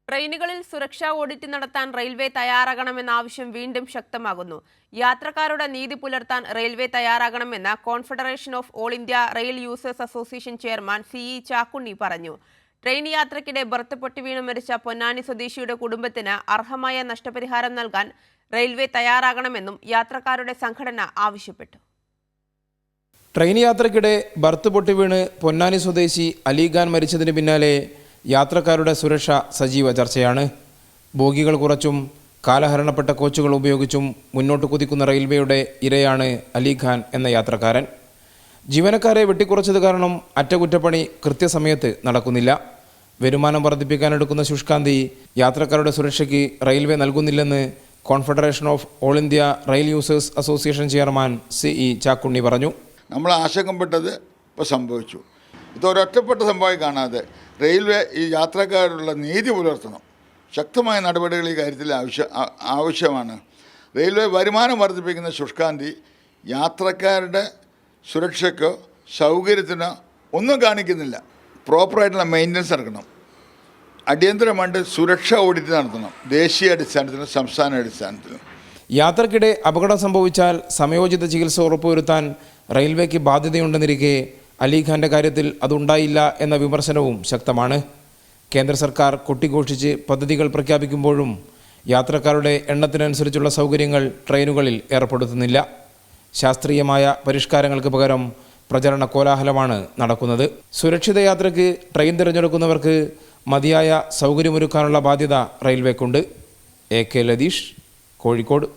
ട്രെയിനുകളിൽ സുരക്ഷാ ഓഡിറ്റ് നടത്താൻ റെയിൽവേ തയ്യാറാകണമെന്ന ആവശ്യം വീണ്ടും ശക്തമാകുന്നു. യാത്രക്കാരുടെ നീതി പുലർത്താൻ റെയിൽവേ തയ്യാറാകണമെന്ന് confederation of all India rail users association chairman CE Chakkunni പറഞ്ഞു. ട്രെയിൻ യാത്രയ്ക്കിടെ ബർത്ത് പൊട്ടി വീണ് മരിച്ച പൊന്നാനി സ്വദേശിയുടെ കുടുംബത്തിന് അർഹമായ നഷ്ടപരിഹാരം നൽകാൻ റെയിൽവേ തയ്യാറാകണമെന്നും യാത്രക്കാരുടെ സംഘടന ആവശ്യപ്പെട്ടു. ട്രെയിൻ യാത്രയ്ക്കിടെ ബർത്ത് പൊട്ടി വീണ് പൊന്നാനി സ്വദേശി അലിഖാൻ മരിച്ചതിന് പിന്നാലെ യാത്രക്കാരുടെ സുരക്ഷ സജീവ ചർച്ചയാണ്. ബോഗികൾ കുറച്ചും കാലഹരണപ്പെട്ട കോച്ചുകൾ ഉപയോഗിച്ചും മുന്നോട്ട് കുതിക്കുന്ന റെയിൽവേയുടെ ഇരയാണ് അലിഖാൻ എന്ന യാത്രക്കാരൻ. ജീവനക്കാരെ വെട്ടിക്കുറച്ചത് കാരണം അറ്റകുറ്റപ്പണി കൃത്യസമയത്ത് നടക്കുന്നില്ല. വരുമാനം വർദ്ധിപ്പിക്കാനെടുക്കുന്ന ശുഷ്കാന്തി യാത്രക്കാരുടെ സുരക്ഷയ്ക്ക് റെയിൽവേ നൽകുന്നില്ലെന്ന് confederation of all India rail users association chairman CE Chakkunni പറഞ്ഞു. നമ്മൾ ആശങ്കപ്പെട്ടത് ഇപ്പോൾ സംഭവിച്ചു. ഇതൊരൊറ്റപ്പെട്ട സംഭവമായി കാണാതെ റെയിൽവേ ഈ യാത്രക്കാരുടെ നീതി പുലർത്തണം. ശക്തമായ നടപടികൾ ഈ കാര്യത്തിൽ ആവശ്യമാണ്. റെയിൽവേ വരുമാനം വർദ്ധിപ്പിക്കുന്ന ശുഷ്കാന്തി യാത്രക്കാരുടെ സുരക്ഷയ്ക്കോ സൗകര്യത്തിനോ ഒന്നും കാണിക്കുന്നില്ല. പ്രോപ്പറായിട്ടുള്ള മെയിൻ്റനൻസ് നടക്കണം. അടിയന്തരമായിട്ട് സുരക്ഷാ ഓഡിറ്റ് നടത്തണം. ദേശീയ അടിസ്ഥാനത്തിലും സംസ്ഥാന അടിസ്ഥാനത്തിലും. യാത്രക്കിടെ അപകടം സംഭവിച്ചാൽ സമയോചിത ചികിത്സ ഉറപ്പുവരുത്താൻ റെയിൽവേക്ക് ബാധ്യതയുണ്ടെന്നിരിക്കെ അലിഖാന്റെ കാര്യത്തിൽ അതുണ്ടായില്ല എന്ന വിമർശനവും ശക്തമാണ്. കേന്ദ്ര സർക്കാർ കൊട്ടിഘോഷിച്ച് പദ്ധതികൾ പ്രഖ്യാപിക്കുമ്പോഴും യാത്രക്കാരുടെ എണ്ണത്തിനനുസരിച്ചുള്ള സൗകര്യങ്ങൾ ട്രെയിനുകളിൽ ഏർപ്പെടുത്തുന്നില്ല. ശാസ്ത്രീയമായ പരിഷ്കാരങ്ങൾക്ക് പകരം പ്രചരണ കോലാഹലമാണ് നടക്കുന്നത്. സുരക്ഷിത യാത്രയ്ക്ക് ട്രെയിൻ തിരഞ്ഞെടുക്കുന്നവർക്ക് മതിയായ സൗകര്യമൊരുക്കാനുള്ള ബാധ്യത റെയിൽവേക്കുണ്ട്. AK ലതീഷ്, കോഴിക്കോട്.